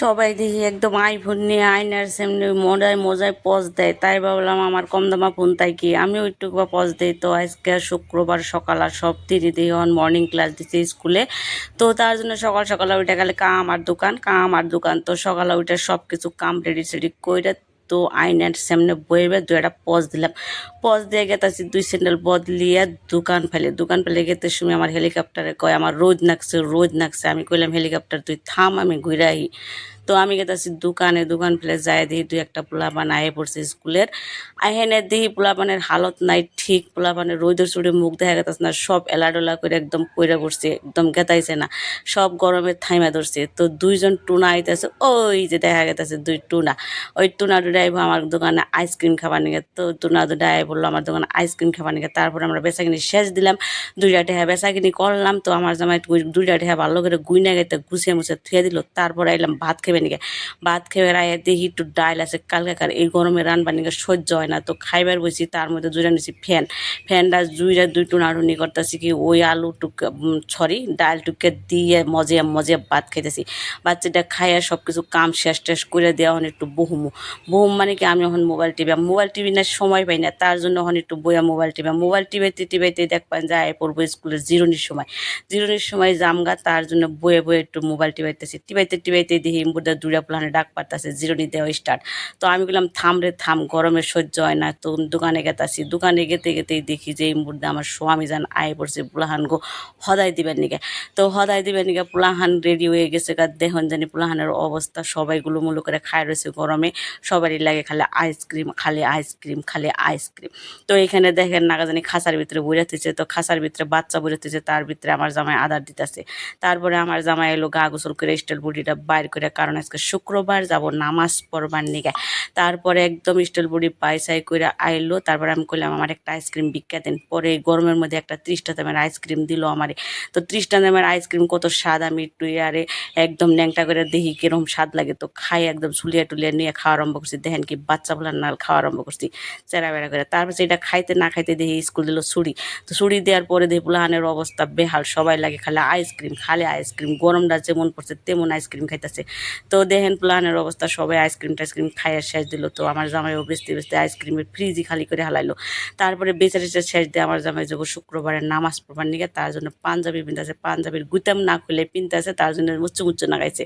সবাই দেখি একদম আইফোন নিয়ে আয়নার সামনে মজায় মজায় পজ দেয়, তাই ভাবলাম আমার কম দামা ফোন তাই কি আমিও একটু বা পজ দিই। তো আজকে শুক্রবার সকাল আর সব দিদি দিয়ে মর্নিং ক্লাস দিচ্ছে স্কুলে। তো তার জন্য সকাল সকালে উঠে গেলে কাম আর দোকান। তো সকালে উঠে সব কিছু কাম রেডি সেডি করে তো আয়নার সামনে বইবে দু একটা পজ দিলাম। পজ দিয়ে গেতাছি দুই স্যান্ডেল বদলিয়ে দোকান ফেলে গেতে সময় আমার হেলিকপ্টারে কয় আমার রোদ নাকছে। আমি কইলাম হেলিকপ্টার তুই থাম, আমি ঘুরে আহি। তো আমি গেতাছি দোকান ফেলে যায় দেখি দুই একটা পোলাপান আয়ে পড়ছে স্কুলের। আহেনে দেখি পোলাপানের হালত নাই ঠিক, পোলাপানের রোদের চুড়ে মুখ দেখা গেতাছে না, সব এলাডোলা করে একদম পইরা পড়ছে, একদম গেতাইছে না, সব গরমে থাইমা ধরছে। তো দুইজন টুনা আইতেছে, ওই যে দেখা গেতাছে দুই টুনা, ওই টুনা দুটা আইব আমার দোকানে আইসক্রিম খাবার নিয়ে। তো টুনা দুটা আই বললো আমার দোকানে আইসক্রিম খাবার নিয়ে। তারপরে আমরা বেচাকিনি শেষ দিলাম, দুইটা টেহা বেচাকিনি করলাম। তো আমার জামাই দুইটা টেহা ভালো করে গুইনা গেতে গুছিয়ে মুছে থুয়ে দিল। তারপর আইলাম ভাত খেবে নিকে। ভাত খেয়ে আইয়া দেখি একটু ডাইল আছে কালকাকার, এই গরমে রানবার নিকে সহ্য হয় না। তো খাইবার বসি, তার মধ্যে জুড়ে নিছি ফ্যানটা জুইরা দুই টুনাটুনি করতেছি কি ওই আলু টুকে ডাল টুকে দিয়ে মজে ভাত খাইতেছি। বাচ্চাটা খাইয়া সব কিছু কাম শেষ টেস করে দেওয়া হন একটু বহুম মানে কি আমি এখন মোবাইল টিভি না সময় পাই না, তার জন্য এখন একটু বইয়া মোবাইল টিভাইতে দেখবেন যায় পড়বো স্কুলের জিরোনির সময় জামগা, তার জন্য বয়ে একটু মোবাইল টিভাইতে দেখি বুধা দুইটা প্লানে ডাক পারতাছে জিরোনি দেওয়া স্টার্ট। তো আমি বললাম থাম রে থাম, গরমে সহ্য হয় না। তো দোকানে গেতাছি, দোকানে গেতেই দেখি যে এই মুহূর্তে আমার স্বামী যান আয় পড়ছে পোলাহান গো হদাই দিবেন নিকে। তো হদাই দিবেন নিকে পোলাহান রেডি হয়ে গেছে, দেখুন জানি পোলাহানের অবস্থা, সবাই গুলোমুলো করে খায় রয়েছে গরমে, সবারই লাগে খালি আইসক্রিম। তো এখানে দেখেন নাগা জানি খাঁচার ভিতরে বইরাতেছে, তো খাঁচার ভিতরে বাচ্চা বইরাতেছে, তার ভিতরে আমার জামাই আদার দিতেছে। তারপরে আমার জামাই এলো গা গোসল করে স্টিল বডিটা বাইর করে, কারণ আজকে শুক্রবার যাব নামাজ পড়বার নিগে। তারপরে একদম স্টিল বডি পাইসাই করে আইলো। তারপরে আমি কইলাম আমার একটা আইসক্রিম ভিক্ষা দেন। পরে এই গরমের মধ্যে একটা 30টা দামের আইসক্রিম দিল আমারে। তো 30টা দামের আইসক্রিম কত স্বাদ, আমি একটু ইয়ারে একদম ন্যাংটা করে দেখি কিরকম স্বাদ লাগে। তো খাই একদম ছুলিয়া টুলিয়া নিয়ে খাওয়া আরম্ভ করছি। দেখেন কি বাচ্চা বলার নাল খাওয়া আরম্ভ করছি চেরা বেড়া করে। তারপর এটা খাইতে না খাইতে দেখি স্কুল দিল ছুরি। তো ছুরি দেওয়ার পরে দেখি পোলাহানের অবস্থা বেহাল, সবাই লাগে খালি আইসক্রিম গরমটা যেমন পড়ছে তেমন আইসক্রিম খাইতেছে। তো দেখেন পোলাহানের অবস্থা, সবাই আইসক্রিম টাইসক্রিম খাইয়া শেষ দিল। তো আমার জামাইও বেচতে আইসক্রিমের ফ্রিজই খালি করে হালাইলো। তারপরে বেচা টেচা শেষ দিয়ে আমার জামাই যাবো শুক্রবারের নামাজ পড়বার নিগে, তার জন্য পাঞ্জাবি পিনতেছে, পাঞ্জাবির গুতাম না খুলে পিনতেছে, তার জন্য মুচ্চু নাগাইছে।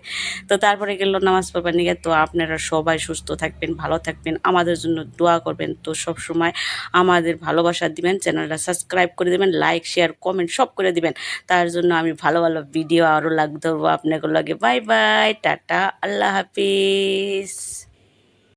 তো তারপরে গেল নামাজ পড়বার নিগে। তো আপনারা সবাই সুস্থ থাকবেন, ভালো থাকবেন, আমাদের জন্য দোয়া করবেন। তো সব সময় আমাদের ভালোবাসা দিবেন, চ্যানেলটা সাবস্ক্রাইব করে দিবেন, লাইক শেয়ার কমেন্ট সব করে দিবেন। তার জন্য আমি ভালো ভিডিও আরও লাগ ধরবো আপনাকে লাগে। বাই বাই, টাটা, আল্লাহ হাফিজ।